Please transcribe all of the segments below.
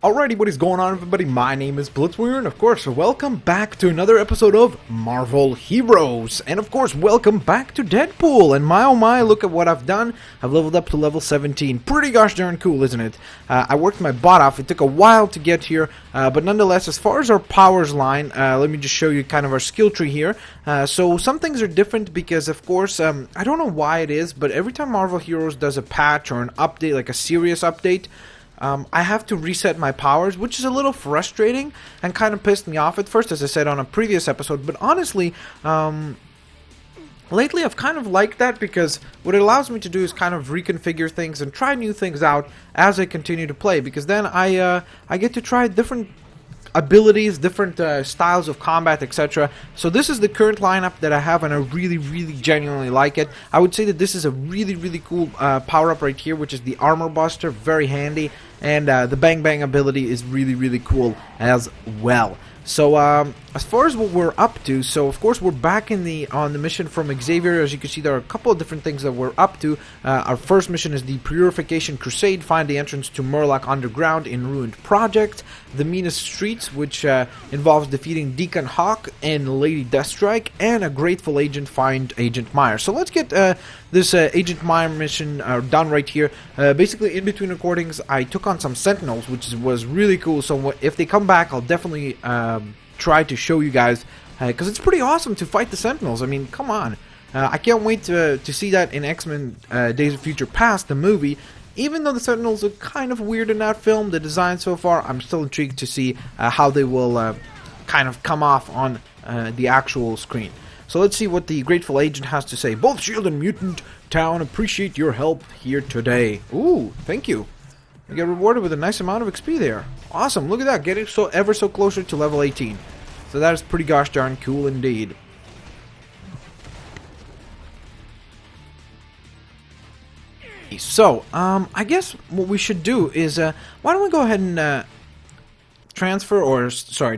Alrighty, what is going on, everybody? My name is Blitzwinger, and of course, welcome back to another episode of Marvel Heroes. And of course, welcome back to Deadpool. And my oh my, look at what I've done. I've leveled up to level 17. Pretty gosh darn cool, isn't it? I worked my butt off. It took a while to get here, but nonetheless, as far as our powers line, let me just show you kind of our skill tree here. So some things are different because, of course, I don't know why it is, but every time Marvel Heroes does a patch or an update, like a serious update, I have to reset my powers, which is a little frustrating and kind of pissed me off at first, as I said on a previous episode. But honestly, lately I've kind of liked that because what it allows me to do is kind of reconfigure things and try new things out as I continue to play. Because then I get to try different abilities, different styles of combat, etc. So this is the current lineup that I have, and I really genuinely like it. I would say that this is a really cool power-up right here, which is the Armor Buster, very handy, and the Bang Bang ability is really cool as well. So as far as what we're up to, so of course we're back on the mission from Xavier. As you can see, there are a couple of different things that we're up to. Our first mission is the Purification Crusade. Find the entrance to Murloc Underground in Ruined Project. The Meanest Streets, which involves defeating Deacon Hawk and Lady DeathStrike, and a Grateful Agent. Find Agent Meyer. So let's get this Agent Meyer mission done right here. Basically, in between recordings, I took on some Sentinels, which was really cool. So if they come back, I'll definitely try to show you guys, because it's pretty awesome to fight the Sentinels. I mean, come on. I can't wait to see that in X-Men Days of Future Past, the movie. Even though the Sentinels are kind of weird in that film, the design so far, I'm still intrigued to see how they will kind of come off on the actual screen. So let's see what the Grateful Agent has to say. Both S.H.I.E.L.D. and Mutant Town appreciate your help here today. Ooh, thank you. We get rewarded with a nice amount of XP there. Awesome, look at that, getting so ever so closer to level 18. So that is pretty gosh darn cool indeed. So, I guess what we should do is, why don't we go ahead and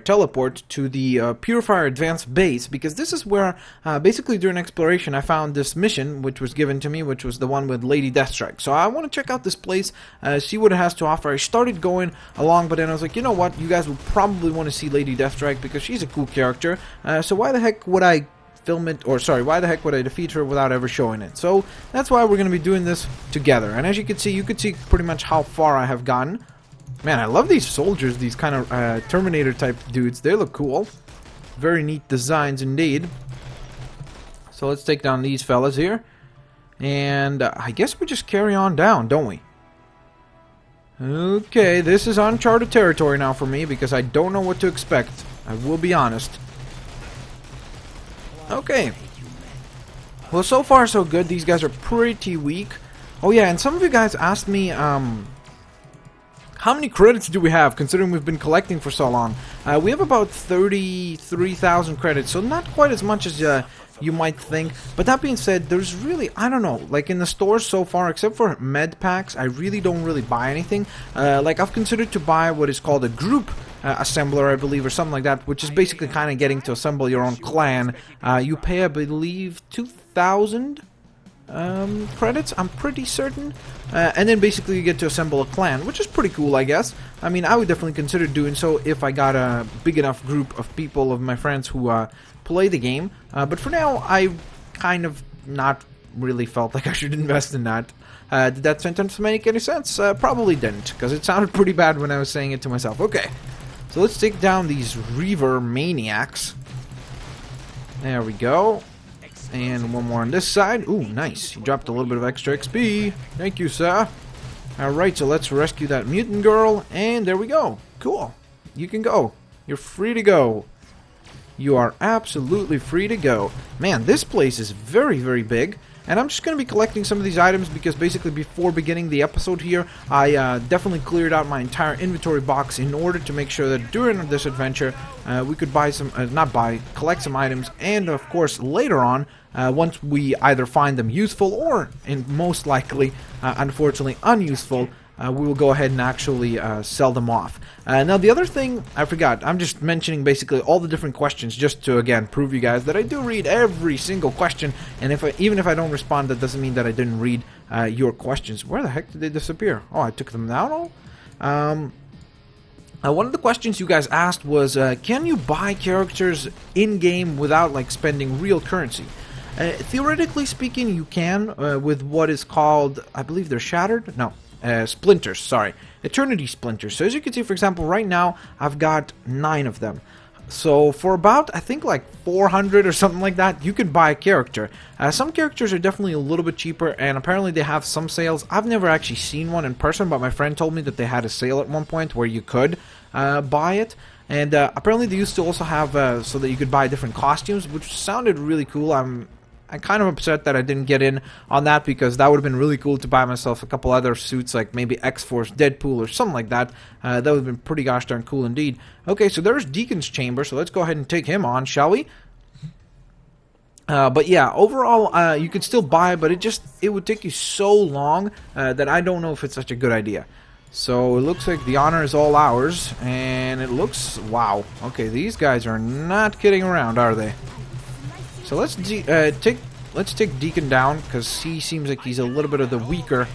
teleport to the Purifier Advanced Base, because this is where, basically during exploration, I found this mission, which was given to me, which was the one with Lady DeathStrike. So I want to check out this place, see what it has to offer. I started going along, but then I was like, you know what, you guys will probably want to see Lady DeathStrike, because she's a cool character, so why the heck would I film it, or sorry, why the heck would I defeat her without ever showing it? So that's why we're going to be doing this together. And as you can see pretty much how far I have gotten. Man, I love these soldiers, these kind of Terminator type dudes. They look cool. Very neat designs indeed. So let's take down these fellas here. And I guess we just carry on down, don't we? Okay, this is uncharted territory now for me, because I don't know what to expect. I will be honest. Okay. Well, so far so good. These guys are pretty weak. Oh yeah, and some of you guys asked me, how many credits do we have, considering we've been collecting for so long? We have about 33,000 credits, so not quite as much as you might think. But that being said, there's really, I don't know, like in the stores so far, except for med packs, I really don't really buy anything. Like I've considered to buy what is called a group assembler, I believe, or something like that, which is basically kind of getting to assemble your own clan. You pay, I believe, 2,000 credits, I'm pretty certain, and then basically you get to assemble a clan, which is pretty cool, I guess. I mean, I would definitely consider doing so if I got a big enough group of people, of my friends who play the game, but for now I kind of not really felt like I should invest in that. Did that sentence make any sense? Probably didn't, because it sounded pretty bad when I was saying it to myself. Okay, so let's take down these Reaver Maniacs. There we go. And one more on this side. Ooh, nice. You dropped a little bit of extra XP. Thank you, sir. Alright, so let's rescue that mutant girl. And there we go. Cool. You can go. You're free to go. You are absolutely free to go. Man, this place is very big. And I'm just going to be collecting some of these items because basically before beginning the episode here, I definitely cleared out my entire inventory box in order to make sure that during this adventure, we could buy some, collect some items, and of course later on, once we either find them useful or, and most likely, unfortunately, unuseful, we will go ahead and actually sell them off. Now the other thing I forgot, I'm just mentioning basically all the different questions just to again prove you guys that I do read every single question, and even if I don't respond, that doesn't mean that I didn't read your questions. Where the heck did they disappear? Oh, I took them down all? One of the questions you guys asked was, can you buy characters in-game without like spending real currency? Theoretically speaking, you can with what is called, I believe they're Shattered? No, Splinters, sorry. Eternity Splinters. So as you can see, for example, right now, I've got 9 of them. So for about, I think like 400 or something like that, you could buy a character. Some characters are definitely a little bit cheaper, and apparently they have some sales. I've never actually seen one in person, but my friend told me that they had a sale at one point where you could buy it. And apparently they used to also have so that you could buy different costumes, which sounded really cool. I'm kind of upset that I didn't get in on that, because that would have been really cool to buy myself a couple other suits, like maybe X-Force Deadpool or something like that. That would have been pretty gosh darn cool indeed. Okay, so there's Deacon's Chamber, so let's go ahead and take him on, shall we? But yeah, overall, you could still buy, but it would take you so long that I don't know if it's such a good idea. So it looks like the honor is all ours, and it looks, wow. Okay, these guys are not kidding around, are they? So let's take Deacon down, because he seems like he's a little bit of the weaker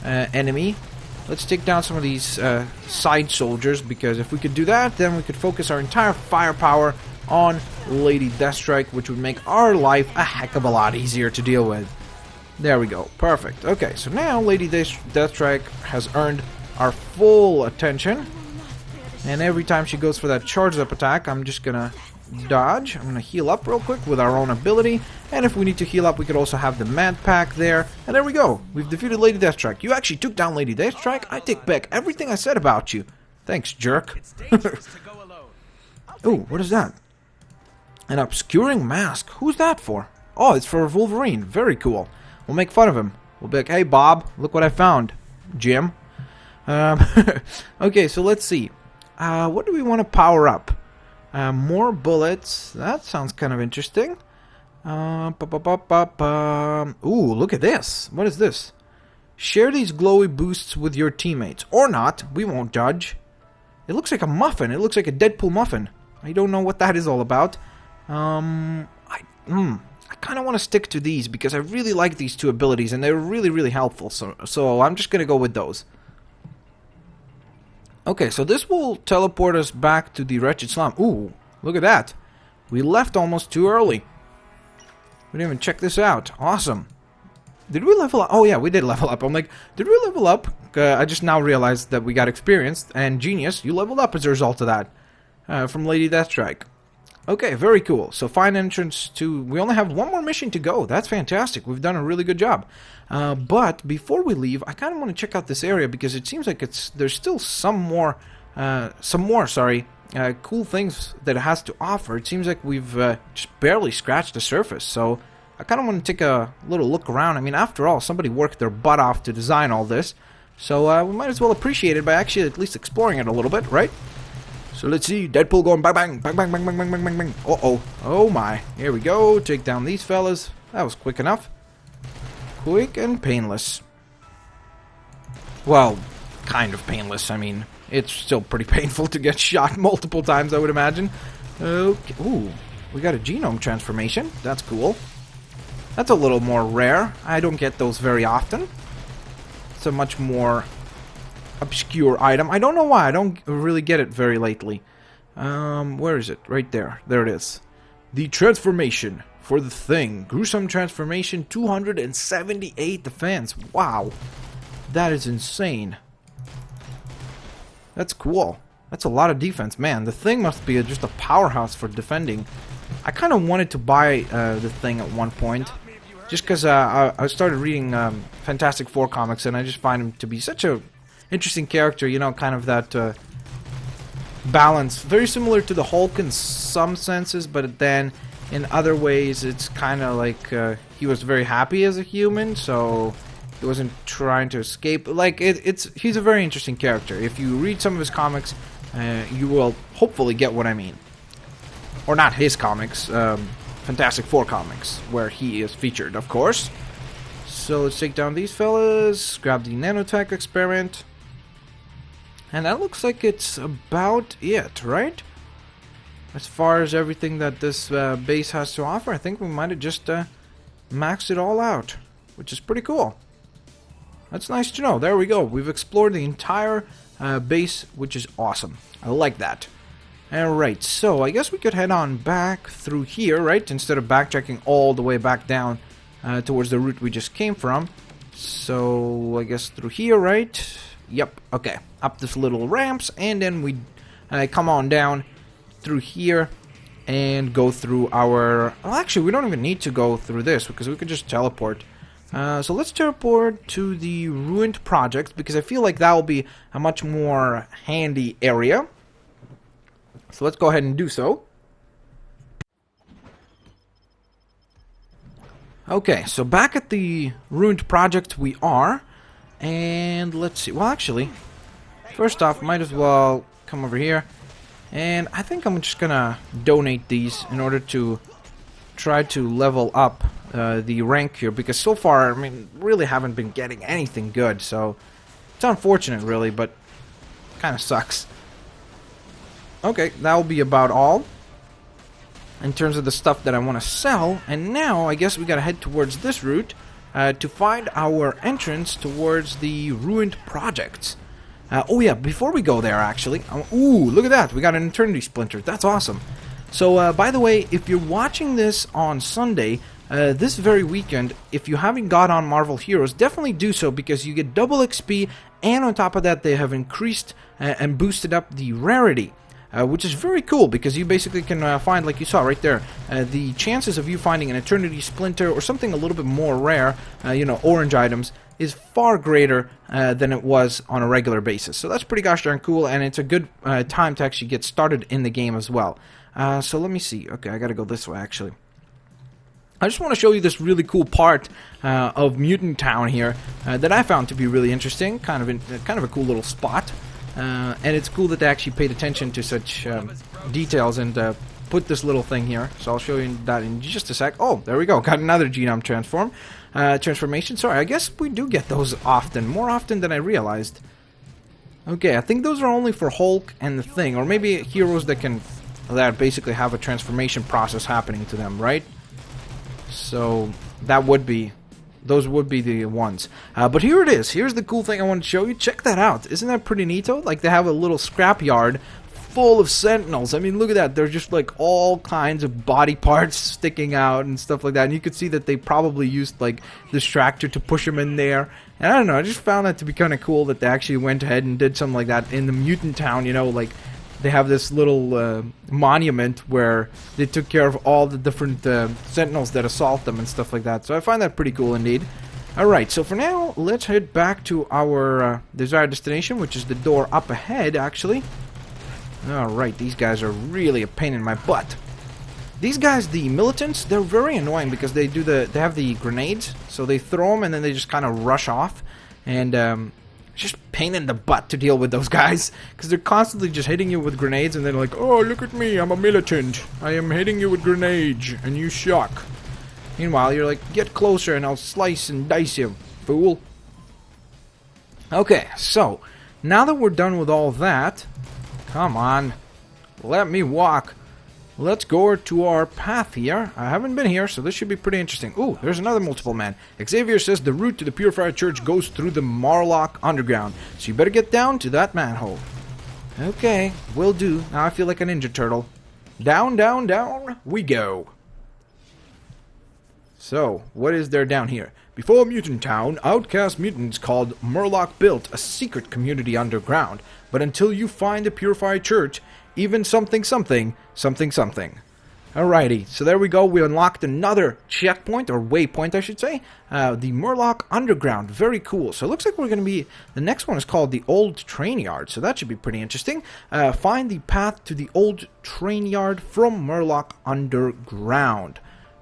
enemy. Let's take down some of these side soldiers, because if we could do that, then we could focus our entire firepower on Lady DeathStrike, which would make our life a heck of a lot easier to deal with. There we go. Perfect. Okay, so now Lady DeathStrike has earned our full attention. And every time she goes for that charged up attack, I'm just gonna dodge. I'm gonna heal up real quick with our own ability, and if we need to heal up, we could also have the Mad Pack there. And there we go. We've defeated Lady DeathStrike. You actually took down Lady DeathStrike. I take back everything I said about you. Thanks, jerk. Ooh, what is that? An obscuring mask. Who's that for? Oh, it's for Wolverine. Very cool. We'll make fun of him. We'll be like, hey, Bob, look what I found. Jim. Okay, so let's see. What do we want to power up? More bullets. That sounds kind of interesting. Ooh, look at this. What is this? Share these glowy boosts with your teammates. Or not. We won't judge. It looks like a muffin. It looks like a Deadpool muffin. I don't know what that is all about. I kind of want to stick to these, because I really like these two abilities, and they're really, really helpful. So I'm just going to go with those. Okay, so this will teleport us back to the Wretched Slum. Ooh, look at that. We left almost too early. We didn't even check this out. Awesome. Did we level up? Oh yeah, we did level up. I'm like, did we level up? I just now realized that we got experienced, and genius, you leveled up as a result of that. From Lady DeathStrike. Okay, very cool. So find entrance to... We only have one more mission to go. That's fantastic. We've done a really good job. But before we leave, I kind of want to check out this area, because it seems like there's still some more cool things that it has to offer. It seems like we've just barely scratched the surface. So I kind of want to take a little look around. I mean, after all, somebody worked their butt off to design all this. So we might as well appreciate it by actually at least exploring it a little bit, right? So let's see, Deadpool going bang bang, bang bang bang bang bang bang bang bang. Uh-oh, oh my, here we go, take down these fellas. That was quick enough. Quick and painless. Well, kind of painless, I mean, it's still pretty painful to get shot multiple times, I would imagine. Okay, ooh, we got a genome transformation, that's cool. That's a little more rare, I don't get those very often. It's a much more... obscure item. I don't know why. I don't really get it very lately. Where is it? Right there. There it is. The transformation for the Thing. Gruesome transformation, 278 defense. Wow. That is insane. That's cool. That's a lot of defense. Man, the Thing must be just a powerhouse for defending. I kind of wanted to buy the Thing at one point. Just because I started reading Fantastic Four comics, and I just find him to be such a interesting character, you know, kind of that balance. Very similar to the Hulk in some senses, but then in other ways it's kind of like he was very happy as a human, so he wasn't trying to escape. Like, he's a very interesting character. If you read some of his comics, you will hopefully get what I mean. Or not his comics, Fantastic Four comics, where he is featured, of course. So let's take down these fellas, grab the nanotech experiment. And that looks like it's about it, right? As far as everything that this base has to offer, I think we might have just maxed it all out, which is pretty cool. That's nice to know. There we go. We've explored the entire base, which is awesome. I like that. Alright, so I guess we could head on back through here, right? Instead of backtracking all the way back down towards the route we just came from. So, I guess through here, right? Yep, okay. Up this little ramps, and then we come on down through here and go through our... Well, actually, we don't even need to go through this because we could just teleport. So let's teleport to the ruined project because I feel like that will be a much more handy area. So let's go ahead and do so. Okay, so back at the ruined project we are. And let's see. Well, actually, first off, might as well come over here. And I think I'm just gonna donate these in order to try to level up the rank here. Because so far, I mean, really haven't been getting anything good. So it's unfortunate, really, but kind of sucks. Okay, that will be about all in terms of the stuff that I want to sell. And now, I guess we gotta head towards this route to find our entrance towards the ruined projects. Oh yeah, before we go there, actually... ooh, look at that! We got an Eternity Splinter. That's awesome. So, by the way, if you're watching this on Sunday, this very weekend, if you haven't got on Marvel Heroes, definitely do so because you get double XP, and on top of that, they have increased and boosted up the rarity. Which is very cool because you basically can find, like you saw right there, the chances of you finding an Eternity Splinter or something a little bit more rare, you know, orange items, is far greater than it was on a regular basis. So that's pretty gosh darn cool, and it's a good time to actually get started in the game as well. So let me see. Okay, I gotta go this way actually. I just want to show you this really cool part of Mutant Town here that I found to be really interesting, kind of a cool little spot. And it's cool that they actually paid attention to such details and put this little thing here. So I'll show you that in just a sec. Oh, there we go. Got another genome transformation. Sorry, I guess we do get those often. More often than I realized. Okay, I think those are only for Hulk and the Thing. Or maybe heroes that basically have a transformation process happening to them, right? So that would be... Those would be the ones. But here it is. Here's the cool thing I want to show you. Check that out. Isn't that pretty neato? Like, they have a little scrapyard full of sentinels. I mean, look at that. There's just, like, all kinds of body parts sticking out and stuff like that. And you could see that they probably used, like, this tractor to push them in there. And I don't know. I just found that to be kind of cool that they actually went ahead and did something like that in the Mutant Town, you know, like... They have this little monument where they took care of all the different sentinels that assault them and stuff like that. So I find that pretty cool indeed. Alright, so for now, let's head back to our desired destination, which is the door up ahead, actually. Alright, these guys are really a pain in my butt. These guys, the militants, they're very annoying because they have the grenades. So they throw them and then they just kind of rush off. And... just pain in the butt to deal with those guys because they're constantly just hitting you with grenades and they're like, oh, look at me, I'm a militant, I am hitting you with grenades and you shock. Meanwhile, you're like, get closer and I'll slice and dice you, fool. Okay, so now that we're done with all that, come on, let me walk. Let's go to our path here. I haven't been here, so this should be pretty interesting. Ooh, there's another multiple man. Xavier says the route to the Purified Church goes through the Marlock Underground, so you better get down to that manhole. Okay, will do. Now I feel like a Ninja Turtle. Down, down, down we go. So, what is there down here? Before Mutant Town, outcast mutants called Murloc built a secret community underground. But until you find the Purified Church, even something something, something something. Alrighty, so there we go. We unlocked another checkpoint, or waypoint I should say. The Murloc Underground, very cool. So it looks like we're going to be, the next one is called the Old Train Yard, so that should be pretty interesting. Find the path to the Old Train Yard from Murloc Underground.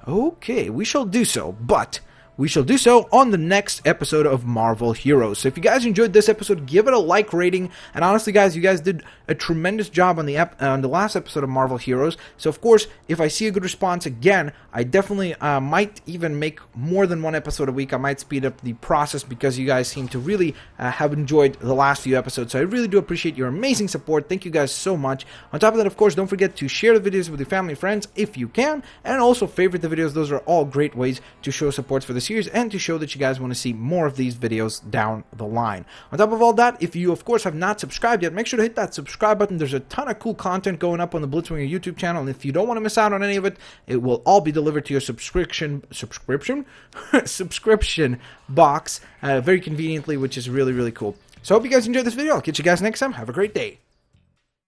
Okay, we shall do so, but... we shall do so on the next episode of Marvel Heroes. So if you guys enjoyed this episode, give it a like rating. And honestly, guys, you guys did a tremendous job on the last episode of Marvel Heroes. So of course, if I see a good response again, I definitely might even make more than one episode a week. I might speed up the process because you guys seem to really have enjoyed the last few episodes. So I really do appreciate your amazing support. Thank you guys so much. On top of that, of course, don't forget to share the videos with your family and friends if you can. And also favorite the videos. Those are all great ways to show support for the series. series and to show that you guys want to see more of these videos down the line. On top of all that, if you of course have not subscribed yet, make sure to hit that subscribe button. There's a ton of cool content going up on the Blitzwinger YouTube channel, and if you don't want to miss out on any of it, it will all be delivered to your subscription box very conveniently, which is really, really cool. So I hope you guys enjoyed this video. I'll catch you guys next time. Have a great day.